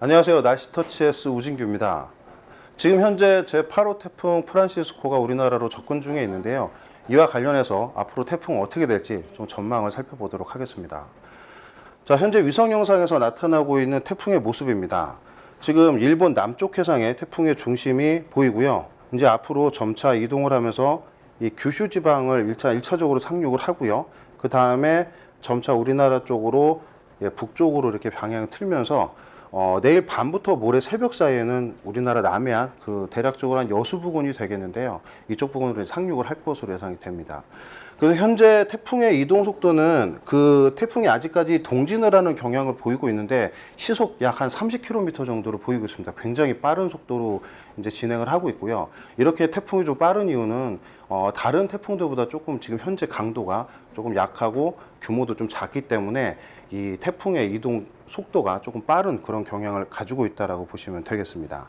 안녕하세요. 날씨터치S 우진규입니다. 지금 현재 제8호 태풍 프란시스코가 우리나라로 접근 중에 있는데요. 이와 관련해서 앞으로 태풍 어떻게 될지 좀 전망을 살펴보도록 하겠습니다. 자, 현재 위성 영상에서 나타나고 있는 태풍의 모습입니다. 지금 일본 남쪽 해상에 태풍의 중심이 보이고요. 이제 앞으로 점차 이동을 하면서 이 규슈 지방을 1차적으로 상륙을 하고요. 그 다음에 점차 우리나라 쪽으로 북쪽으로 이렇게 방향을 틀면서 내일 밤부터 모레 새벽 사이에는 우리나라 남해안 대략적으로 한 여수 부근이 되겠는데요. 이쪽 부근으로 상륙을 할 것으로 예상이 됩니다. 그래서 현재 태풍의 이동 속도는 그 태풍이 아직까지 동진을 하는 경향을 보이고 있는데 시속 약 한 30km 정도로 보이고 있습니다. 굉장히 빠른 속도로 이제 진행을 하고 있고요. 이렇게 태풍이 좀 빠른 이유는 다른 태풍들보다 조금 지금 현재 강도가 조금 약하고 규모도 좀 작기 때문에 이 태풍의 이동 속도가 조금 빠른 그런 경향을 가지고 있다라고 보시면 되겠습니다.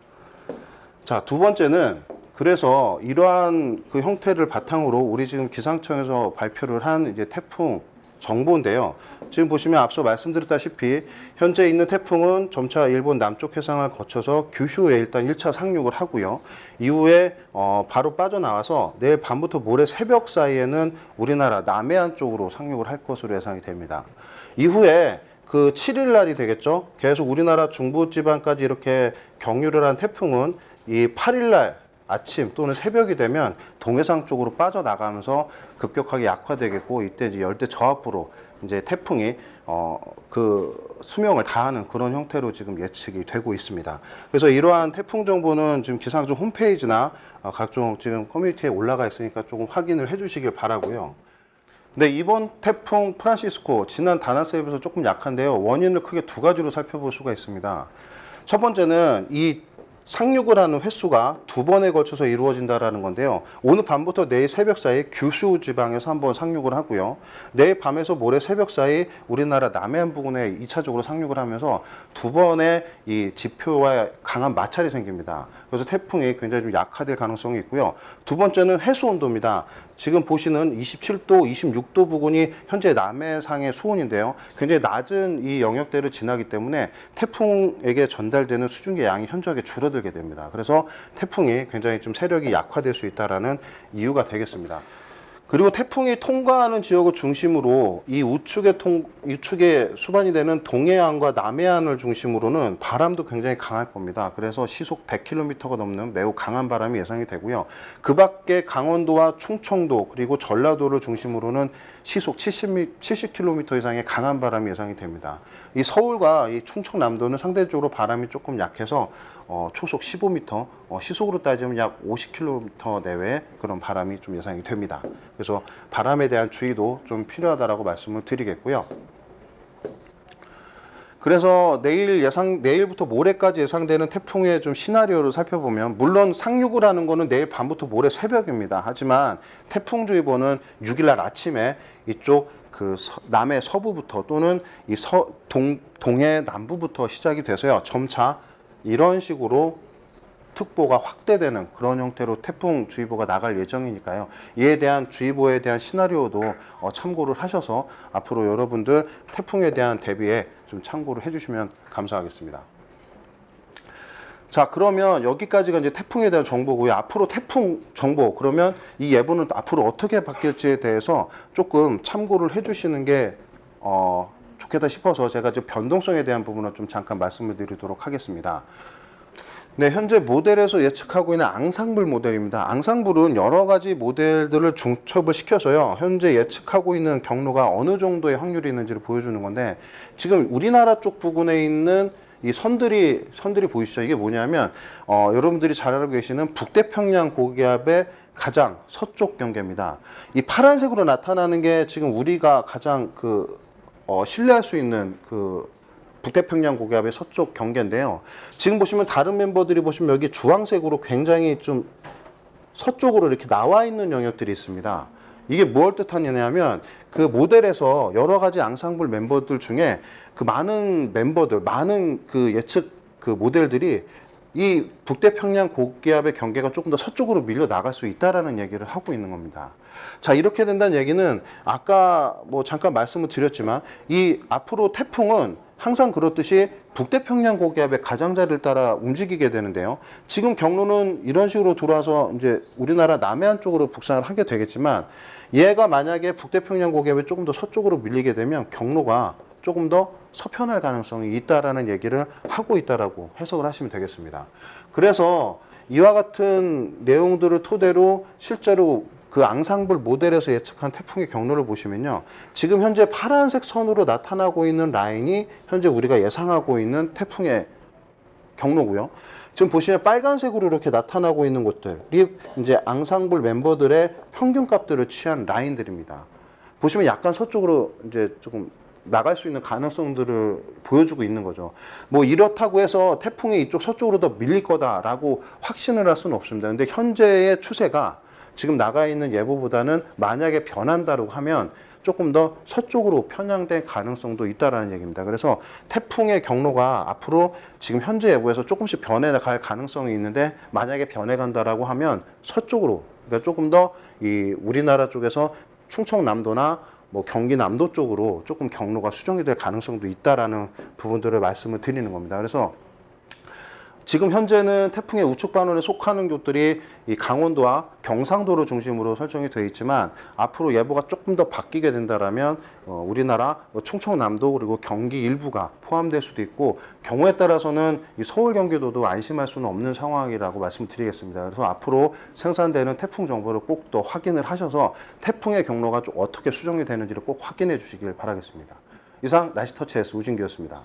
자, 두 번째는 그래서 이러한 그 형태를 바탕으로 우리 지금 기상청에서 발표를 한 이제 태풍 정보인데요. 지금 보시면 앞서 말씀드렸다시피 현재 있는 태풍은 점차 일본 남쪽 해상을 거쳐서 규슈에 일단 1차 상륙을 하고요. 이후에 바로 빠져나와서 내일 밤부터 모레 새벽 사이에는 우리나라 남해안 쪽으로 상륙을 할 것으로 예상이 됩니다. 이후에 그 7일 날이 되겠죠. 계속 우리나라 중부지방까지 이렇게 경유를 한 태풍은 이 8일 날 아침 또는 새벽이 되면 동해상 쪽으로 빠져나가면서 급격하게 약화되겠고, 이때 이제 열대 저압부로 이제 태풍이 그 수명을 다하는 그런 형태로 지금 예측이 되고 있습니다. 그래서 이러한 태풍 정보는 지금 기상청 홈페이지나 각종 지금 커뮤니티에 올라가 있으니까 조금 확인을 해주시길 바라고요. 네, 이번 태풍 프란시스코 지난 다나스에 비해서 조금 약한데요. 원인을 크게 두 가지로 살펴볼 수가 있습니다. 첫 번째는 이 상륙을 하는 횟수가 두 번에 걸쳐서 이루어진다라는 건데요. 오늘 밤부터 내일 새벽 사이 규슈 지방에서 한번 상륙을 하고요. 내일 밤에서 모레 새벽 사이 우리나라 남해안 부근에 2차적으로 상륙을 하면서 두 번의 이 지표와 강한 마찰이 생깁니다. 그래서 태풍이 굉장히 좀 약화될 가능성이 있고요. 두 번째는 해수 온도입니다. 지금 보시는 27도, 26도 부근이 현재 남해상의 수온인데요. 굉장히 낮은 이 영역대를 지나기 때문에 태풍에게 전달되는 수증기 양이 현저하게 줄어들게 됩니다. 그래서 태풍이 굉장히 좀 세력이 약화될 수 있다는 이유가 되겠습니다. 그리고 태풍이 통과하는 지역을 중심으로 이 우측에 수반이 되는 동해안과 남해안을 중심으로는 바람도 굉장히 강할 겁니다. 그래서 시속 100km가 넘는 매우 강한 바람이 예상이 되고요. 그 밖에 강원도와 충청도 그리고 전라도를 중심으로는 시속 70km 이상의 강한 바람이 예상이 됩니다. 이 서울과 이 충청남도는 상대적으로 바람이 조금 약해서 초속 15m, 시속으로 따지면 약 50km 내외의 그런 바람이 좀 예상이 됩니다. 그래서 바람에 대한 주의도 좀 필요하다라고 말씀을 드리겠고요. 그래서 내일부터 모레까지 예상되는 태풍의 좀 시나리오를 살펴보면, 물론 상륙을 하는 거는 내일 밤부터 모레 새벽입니다. 하지만 태풍주의보는 6일날 아침에 이쪽 남해 서부부터 또는 이 동해 남부부터 시작이 돼서요. 점차 이런 식으로 특보가 확대되는 그런 형태로 태풍주의보가 나갈 예정이니까요. 이에 대한 주의보에 대한 시나리오도 참고를 하셔서 앞으로 여러분들 태풍에 대한 대비에 좀 참고를 해주시면 감사하겠습니다. 자, 그러면 여기까지가 이제 태풍에 대한 정보고요. 앞으로 태풍 정보, 그러면 이 예보는 앞으로 어떻게 바뀔지에 대해서 조금 참고를 해주시는 게 좋겠다 싶어서 제가 좀 변동성에 대한 부분을 좀 잠깐 말씀을 드리도록 하겠습니다. 네, 현재 모델에서 예측하고 있는 앙상블 모델입니다. 앙상블은 여러 가지 모델들을 중첩을 시켜서요. 현재 예측하고 있는 경로가 어느 정도의 확률이 있는지를 보여주는 건데, 지금 우리나라 쪽 부근에 있는 이 선들이 보이시죠? 이게 뭐냐면 여러분들이 잘 알고 계시는 북태평양 고기압의 가장 서쪽 경계입니다. 이 파란색으로 나타나는 게 지금 우리가 가장 신뢰할 수 있는 북태평양 고기압의 서쪽 경계인데요. 지금 보시면 다른 멤버들이 보시면 여기 주황색으로 굉장히 좀 서쪽으로 이렇게 나와 있는 영역들이 있습니다. 이게 무엇을 뜻하냐면 그 모델에서 여러 가지 앙상블 멤버들 중에 그 많은 그 예측 그 모델들이 이 북태평양 고기압의 경계가 조금 더 서쪽으로 밀려 나갈 수 있다라는 얘기를 하고 있는 겁니다. 자, 이렇게 된다는 얘기는 아까 뭐 잠깐 말씀을 드렸지만 이 앞으로 태풍은 항상 그렇듯이 북태평양 고기압의 가장자리를 따라 움직이게 되는데요. 지금 경로는 이런 식으로 돌아서 이제 우리나라 남해안 쪽으로 북상을 하게 되겠지만, 얘가 만약에 북태평양 고기압에 조금 더 서쪽으로 밀리게 되면 경로가 조금 더 서편할 가능성이 있다라는 얘기를 하고 있다라고 해석을 하시면 되겠습니다. 그래서 이와 같은 내용들을 토대로 실제로 그 앙상블 모델에서 예측한 태풍의 경로를 보시면요. 지금 현재 파란색 선으로 나타나고 있는 라인이 현재 우리가 예상하고 있는 태풍의 경로고요. 지금 보시면 빨간색으로 이렇게 나타나고 있는 곳들이 이제 앙상블 멤버들의 평균 값들을 취한 라인들입니다. 보시면 약간 서쪽으로 이제 조금 나갈 수 있는 가능성들을 보여주고 있는 거죠. 뭐 이렇다고 해서 태풍이 이쪽 서쪽으로 더 밀릴 거다라고 확신을 할 수는 없습니다. 근데 현재의 추세가 지금 나가 있는 예보보다는 만약에 변한다고 하면 조금 더 서쪽으로 편향될 가능성도 있다라는 얘기입니다. 그래서 태풍의 경로가 앞으로 지금 현재 예보에서 조금씩 변해갈 가능성이 있는데, 만약에 변해간다라고 하면 서쪽으로, 그러니까 조금 더 이 우리나라 쪽에서 충청남도나 뭐 경기 남도 쪽으로 조금 경로가 수정이 될 가능성도 있다라는 부분들을 말씀을 드리는 겁니다. 그래서 지금 현재는 태풍의 우측 반원에 속하는 곳들이 이 강원도와 경상도를 중심으로 설정이 되어 있지만, 앞으로 예보가 조금 더 바뀌게 된다라면 우리나라 충청남도 그리고 경기 일부가 포함될 수도 있고, 경우에 따라서는 이 서울 경기도도 안심할 수는 없는 상황이라고 말씀드리겠습니다. 그래서 앞으로 생산되는 태풍 정보를 꼭 더 확인을 하셔서 태풍의 경로가 좀 어떻게 수정이 되는지를 꼭 확인해 주시길 바라겠습니다. 이상 날씨터치에서 우진규였습니다.